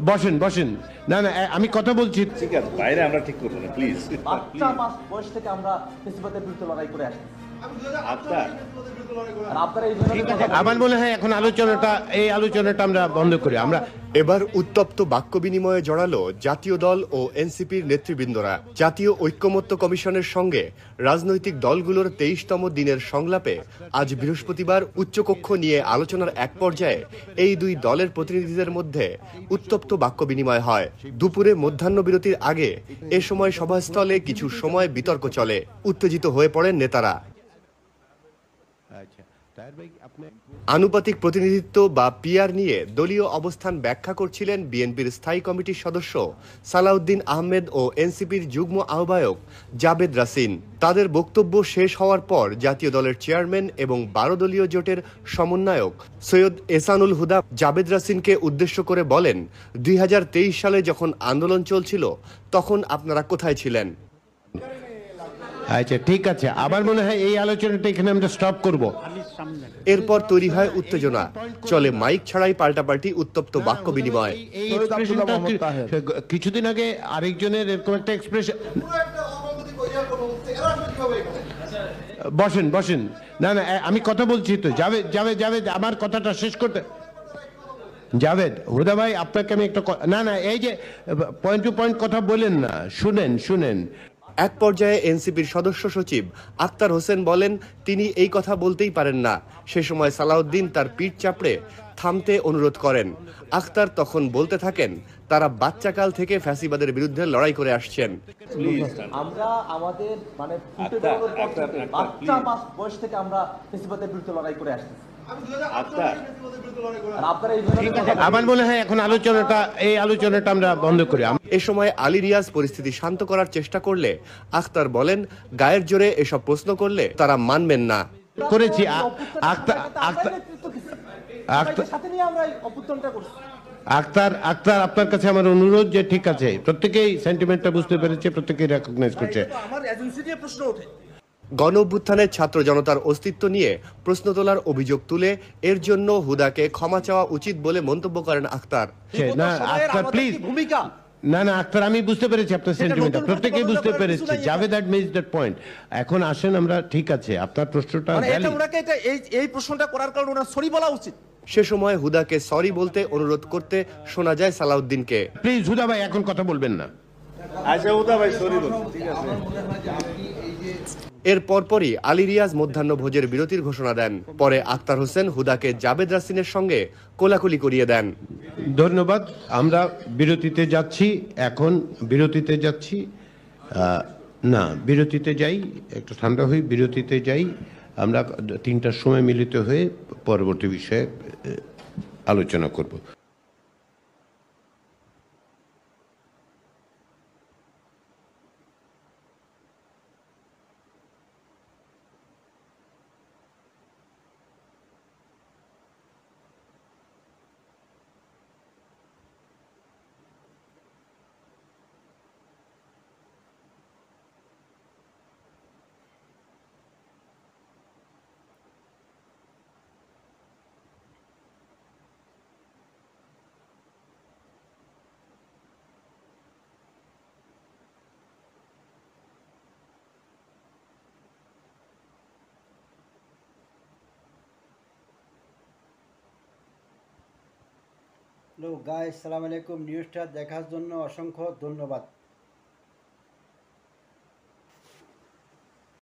বসেন বসেন। না না, আমি কথা বলছি। ঠিক আছে, বাইরে আমরা ঠিক করবো না, প্লিজ। বাচ্চা মাস বয়স থেকে আমরা ফেসিবাদের বিরুদ্ধে লড়াই করে আসছি। আপনার আর আপনারা এই ধরনের আমার মনে হয় এখন এই আলোচনাটা আমরা বন্ধ করি। আমরা এবার উত্তপ্ত বাক্য বিনিময়ে জড়ালো জাতীয় দল ও এনসিপির নেতৃবৃন্দরা। জাতীয় ঐক্যমত্য কমিশনের সঙ্গে রাজনৈতিক দলগুলোর 23তম দিনের সংলাপে আজ বৃহস্পতিবার উচ্চকক্ষ নিয়ে আলোচনার এক পর্যায়ে এই দুই দলের প্রতিনিধিদের মধ্যে উত্তপ্ত বাক্য বিনিময় হয়। দুপুরে মধ্যাহ্নবিরতির আগে এ সময় সভাস্থলে কিছু সময় বিতর্ক চলে। উত্তেজিত হয়ে পড়েন নেতারা। আনুপাতিক প্রতিনিধিত্ব বা পিআর নিয়ে দলীয় অবস্থান ব্যাখ্যা করছিলেন বিএনপির স্থায়ী কমিটির সদস্য সালাউদ্দিন আহমেদ ও এনসিপির যুগ্ম আহ্বায়ক জাবেদ রাসিন। তাদের বক্তব্য শেষ হওয়ার পর জাতীয় দলের চেয়ারম্যান এবং 12 দলীয় জোটের সমন্বয়ক সৈয়দ এহসানুল হুদা জাবেদ রাসিনকে উদ্দেশ্য করে বলেন, 2023 সালে যখন আন্দোলন চলছিল তখন আপনারা কোথায় ছিলেন? আচ্ছা ঠিক আছে, আমার মনে হয় এই আলোচনাটা এখানে আমরা স্টপ করব। এরপর তৈরি হয় উত্তেজনা, চলে মাইক ছাড়াই পাল্টাপাল্টি উত্তপ্ত বাক্য বিনিময়। এই এক্সপ্রেশনটা কিছুদিন আগে আরেকজনের এরকম একটা এক্সপ্রেশন। বসেন বসেন। না না, আমি কথা বলছি তো। জাভেদ জাভেদ জাভেদ আমার কথাটা শেষ করতে। জাভেদ, হুদা ভাই আপনাকে আমি একটা না না, এই যে পয়েন্ট টু পয়েন্ট কথা বলেন না, শুনেন। এক পর্যায়ে এনসিপির সদস্য সচিব আক্তার হোসেন বলেন তিনি এই কথা বলতেই পারেন না। সে সময় সালাউদ্দিন তার পিঠ চাপড়ে থামতে অনুরোধ করেন। আক্তার তখন বলতে থাকেন তারা বাচ্চাকাল থেকে ফ্যাসিবাদের বিরুদ্ধে লড়াই করে আসছেন। আমরা আমাদের মানে ফুটে বেরোনোর পর থেকে বাচ্চা মাস বয়স থেকে আমরা ফেসিবাদের বিরুদ্ধে লড়াই করে আসছি। আপনার আর আপনারা এই ধরনের আমার মনে হয় এখন এই আলোচনাটা আমরা বন্ধ করি। এ সময় আলী রিয়াজ পরিস্থিতি শান্ত করার চেষ্টা করলে আক্তার বলেন গায়ের জোরে এসব প্রশ্ন করলে তারা মানবেন না। করেছি সাথে নিয়ে আমরা এই অভ্যুত্থানটা করছি। আক্তার আপনার কাছে আমার অনুরোধ যে ঠিক আছে, প্রত্যেকেই সেন্টিমেন্টটা বুঝতে পেরেছে, প্রত্যেকেই রেকগনাইজ করছে। আমার এজেন্সি দিয়ে প্রশ্ন ওঠে। গণ অভ্যুত্থানের ছাত্র জনতার অস্তিত্ব নিয়ে প্রশ্ন তোলার অভিযোগ তুলে এর জন্য হুদাকে ক্ষমা চাওয়া উচিত বলে মন্তব্য করেন আক্তার। না আক্তার প্লিজ, ভূমিকা না আক্তার আমি বুঝতে পেরেছি আপনার সেন্টিমেন্টটা, প্রত্যেকেই বুঝতে পেরেছি। Javed that miss that point. এখন আসেন আমরা, ঠিক আছে আপনার প্রশ্নটা এই প্রশ্নটা করার কারণে ওনার সরি বলা উচিত। সে সময় হুদাকে সরি বলতে অনুরোধ করতে শোনা যায় সালাউদ্দিনকে। প্লিজ হুদা ভাই এখন কথা বলবেন না। আচ্ছা উদা ভাই, সরি বলছি, ঠিক আছে। এর পরপরই আলী রিয়াজ মধ্যাহ্ন ভোজের বিরতির ঘোষণা দেন। পরে আক্তার হোসেন হুদাকে জাবেদ রাসিনের সঙ্গে কোলাকুলি করিয়ে দেন। ধন্যবাদ। আমরা বিরতিতে যাচ্ছি, এখন বিরতিতে যাচ্ছি। না বিরতিতে যাই, একটু ঠান্ডা হই, বিরতিতে যাই। আমরা 3টার সময় মিলিত হয়ে পরবর্তী বিষয়ে আলোচনা করব। হ্যালো গাইস, সালাম আলাইকুম। নিউজটা দেখার জন্য অসংখ্য ধন্যবাদ।